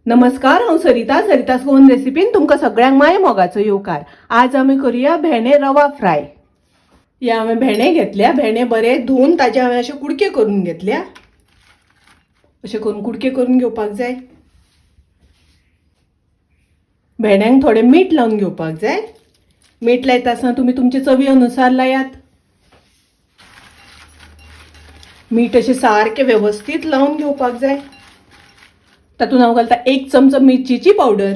नमस्कार, हांव सरिता गोवन रेसिपीन तुमकां सगळ्यांक माय मोगाचो येवकार। आज आमी करूया भेंडे रवा फ्राय। हे हांवें भेंडे घेतल्या, भेंडे बरे धुवन ताजे हांवें अशे कुडके करून घेतल्या। अशे करून कुडके करून घेवपाक जाय। भेंड्यांक थोडे मीठ लावन घेवपाक जाय। मीठ लायता आसतना तुमी तुमचे चवी अनुसार लायात। मीठ अशे सारके व्यवस्थित लावन घेवपाक जाय। तातूंत हांव घालता 1 चमचो मिरचीची पावडर,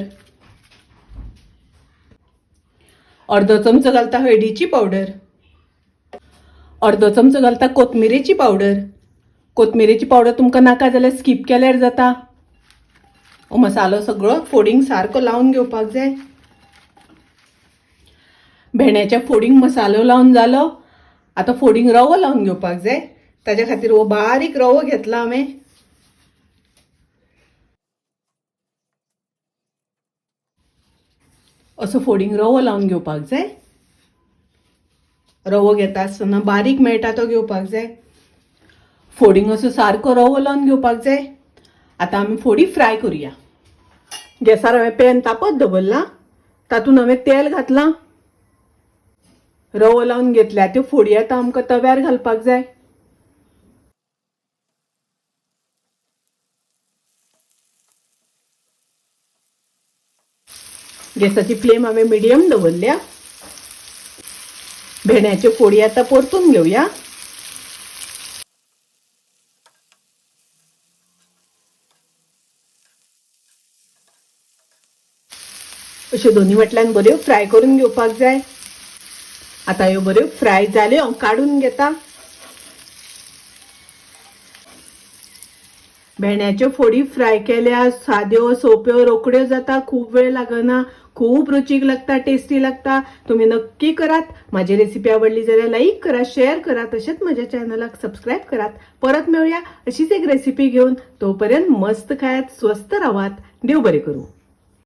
अर्दो चमचो घालता हळदीची पावडर, अर्दो चमचो घालता कोथमिरेची पावडर। कोथमिरेची पावडर तुमकां नाका जाल्यार स्कीप केल्यार जाता। हो मसालो सगळो फोडींग सारको लावन घेवपाक जाय। भेंड्याच्या फोडींग मसालो लावन जालो। आता फोडींग रवो लावन घेवपाक जाय। ताच्या खातीर हो बारीक रवो घेतला हांवें। असो फोडींग रवो लावन घेवपाक जाय। रवो घेता आसतना बारीक मेळटा तो घेवपाक जाय। फोडींग असो सारको रवो लावन घेवपाक जाय। आता आमी फोडी फ्राय करूया। गॅसार हांवें पॅन तापत दवरला, तातूंत हांवें तेल घातलां। रवो लावन घेतल्या त्यो फोडी आतां आमकां तव्यार घालपाक जाय। गॅसाची फ्लेम हांवें मिडियम दवरल्या। भेंड्याच्यो फोडी आतां परतून घेवया। अश्यो दोन्ही वटल्यान बऱ्यो फ्राय करून घेवपाक जाय। आता ह्यो बऱ्यो फ्राय जाल्यो, हांव काडून घेता। भेंड्याच्यो फोडी फ्राय केल्या साद्यो सोप्यो रोकड्यो जाता, खूब वेळ लागना, खूब रुचीक लागता, टेस्टी लागता। तुम्ही नक्की करात। माझी रेसिपी आवडली जाल्यार लाईक करा, शेअर करा, तसेच माझ्या चॅनलाक सबस्क्राईब करात। परत मिळूया अशीच एक रेसिपी घेऊन। तोपर्यंत मस्त खायात, स्वस्त राहात, देव बरे करू।